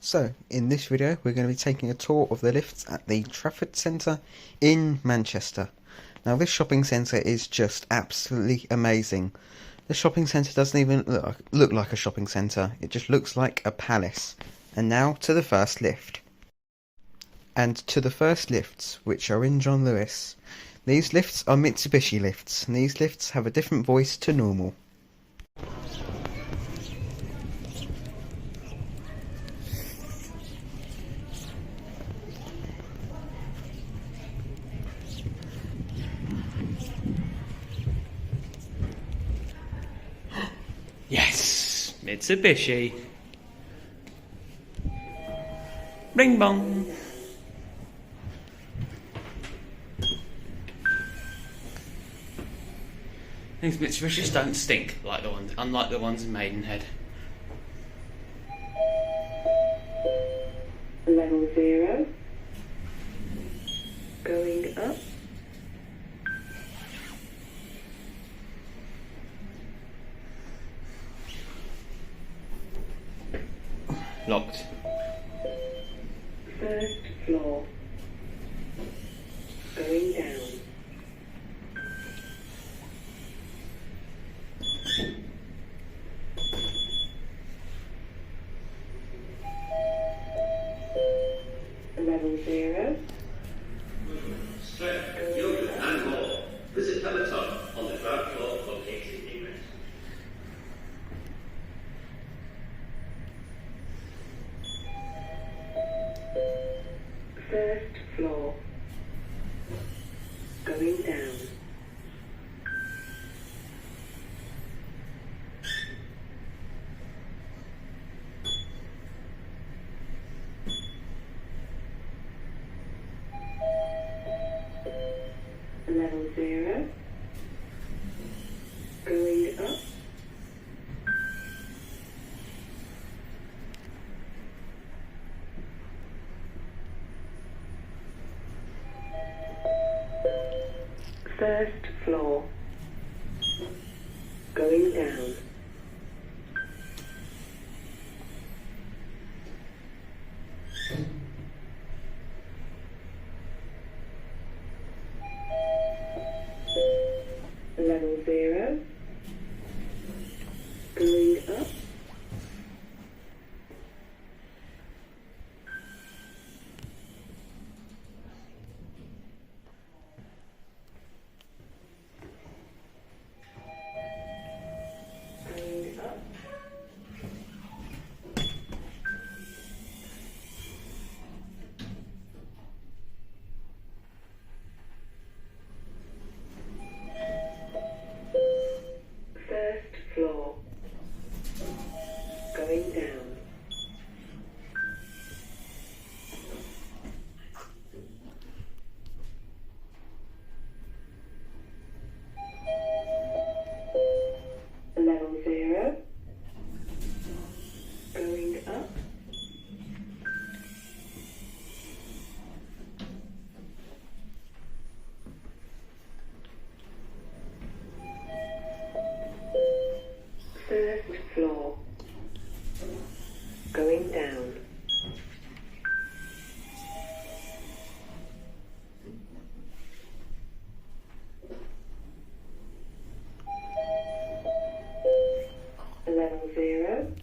So, in this video we're going to be taking a tour of the lifts at the Trafford Centre in Manchester. Now this shopping centre is just absolutely amazing. The shopping centre doesn't even look like a shopping centre, it just looks like a palace. And now to the first lift. And to the first lifts, which are in John Lewis. These lifts are Mitsubishi lifts, and these lifts have a different voice to normal. Yes, Mitsubishi. Ring bong. These Mitsubishis don't stink like unlike the ones in Maidenhead. Level 0. Going up. Locked. First floor. Going down. Level 0. Strength, yoga and more. Visit Peloton on the ground floor located in it. First floor. Going down. Level 0. Going up. First floor. Going down. Level 0. Going up. Going up. First floor. Going down. Level 0. Going up. First floor. Going down. Level 0.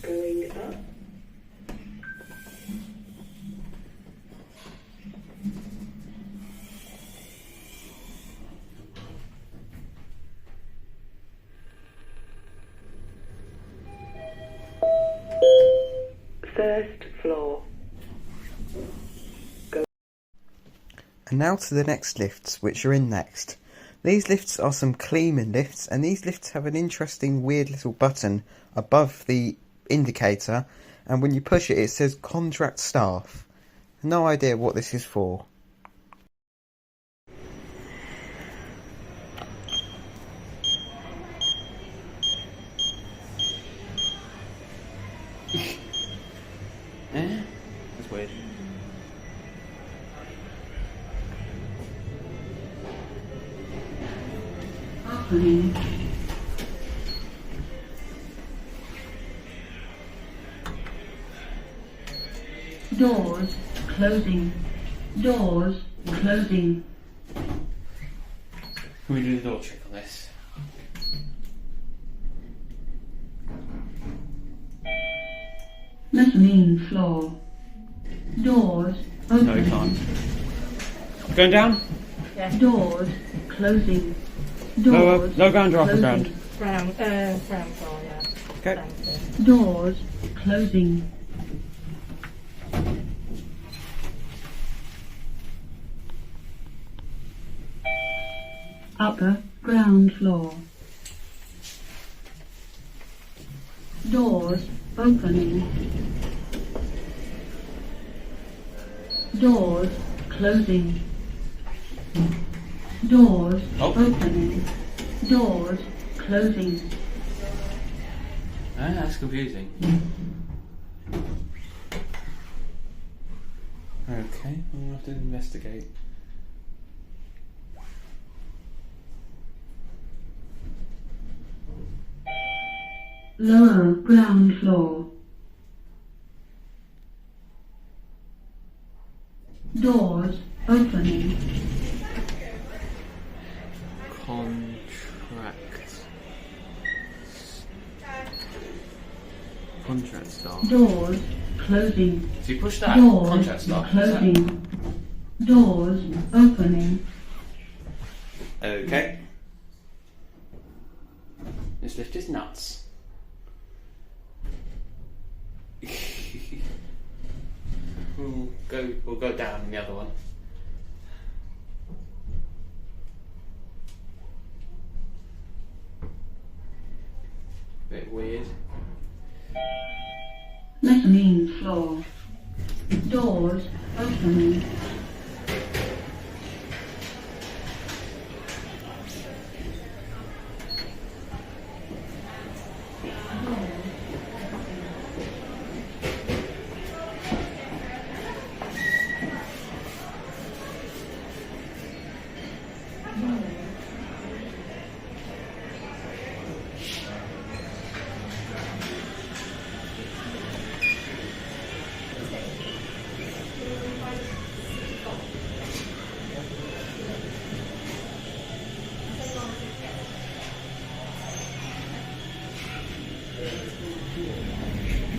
Going up. First floor. And now to the next lifts, which are in next. These lifts are some Kleeman lifts, and these lifts have an interesting weird little button above the indicator, and when you push it, it says contract staff. No idea what this is for. That's weird. Doors closing. Doors closing. Can we do the door trick on this? Mezzanine floor. Doors open. No, you can't. Going down? Doors closing. Doors No ground or upper closing. ground? Ground floor, yeah. Okay. Ground floor. Doors closing. Upper ground floor. Doors opening. Doors closing. Doors opening. Doors closing. Ah, that's confusing. Okay, we'll have to investigate. Lower ground floor. Doors opening. Contract staff. Doors closing. So you push that. Doors Contract staff. closing. Doors opening. Okay. This lift is nuts. We'll go down in the other one. Bit weird. Mezzanine floor. Doors opening.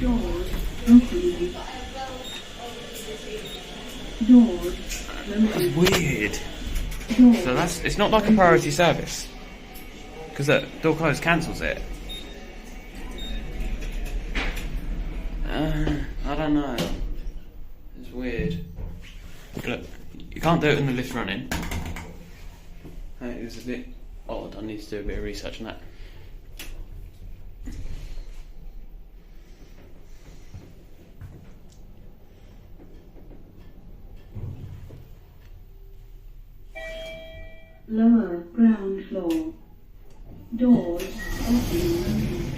Doors opening. Doors closing. Weird. Doors So it's not like a priority service. Because the door closed cancels it. I don't know. It's weird. Look, you can't do it when the lift's running. It is a bit odd. I need to do a bit of research on that. lower ground floor. Doors opening.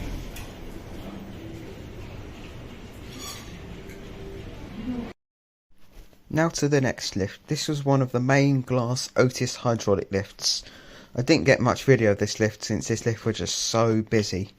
Now to the next lift. This was one of the main glass Otis hydraulic lifts. I didn't get much video of this lift since this lift was just so busy.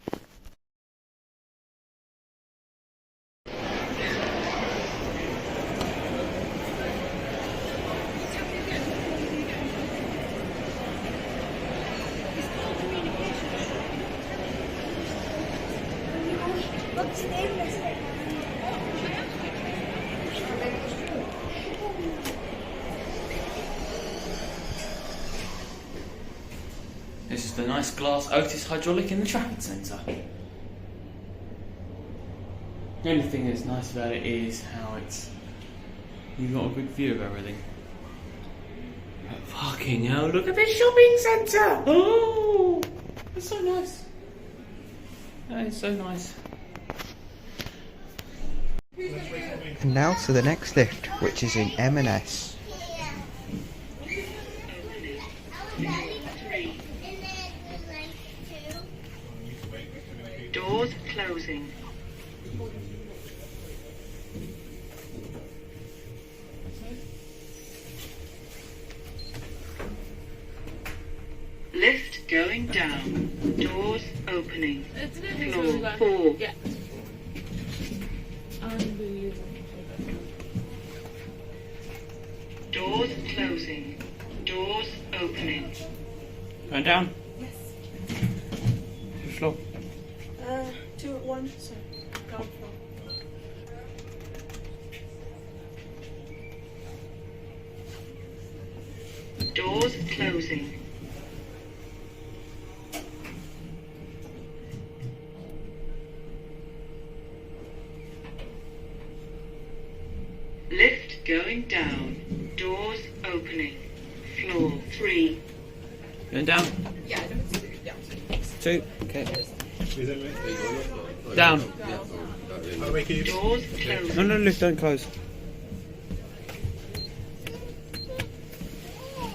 This is the nice glass Otis hydraulic in the Trafford Centre. The only thing that's nice about it is how you've got a good view of everything. But fucking hell, look at this shopping centre! Oh, it's so nice. That is so nice. And now to the next lift, which is in M&S. Doors closing. Lift going down. Doors opening. Floor 4. Yeah. Unbelievable. Doors closing. Doors opening. Going down. Yes. The floor. 2 at 1, so ground floor. Doors closing. Lift going down. Doors opening. Floor 3. Going down. Yeah, I don't see it down. 2. Okay. Down. Doors closing. No, lift don't close.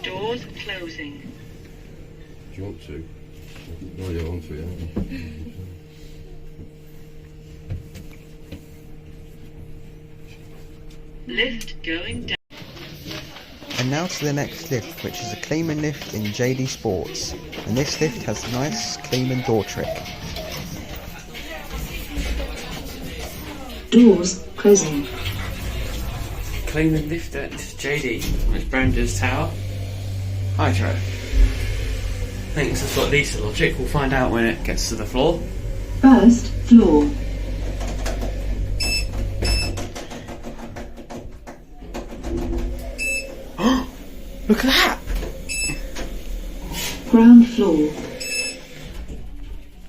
Doors closing. Do you want to? No, you want to, yeah. Lift going down. And now to the next lift, which is a Kleeman lift in JD Sports. And this lift has a nice Kleeman door trick. Doors closing. Clean and lift at JD. It's Brander's tower. Hydro. Thinks that's what Lisa logic. We'll find out when it gets to the floor. First floor. Look at that! Ground floor.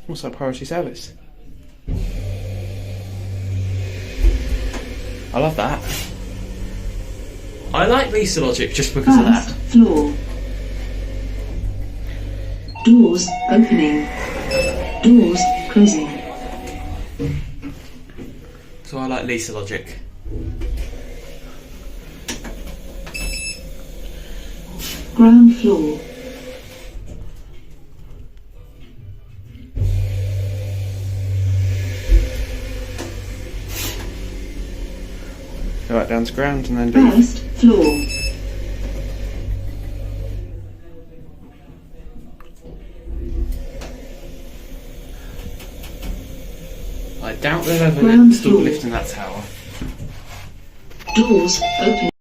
What's that priority service? I love that. I like Lisa logic just because of that. First floor. Doors opening. Doors closing. So I like Lisa logic. Ground floor. Go back down to ground and then leave. First floor. I doubt they've ever Ground installed a floor. lift in that tower. Doors opening.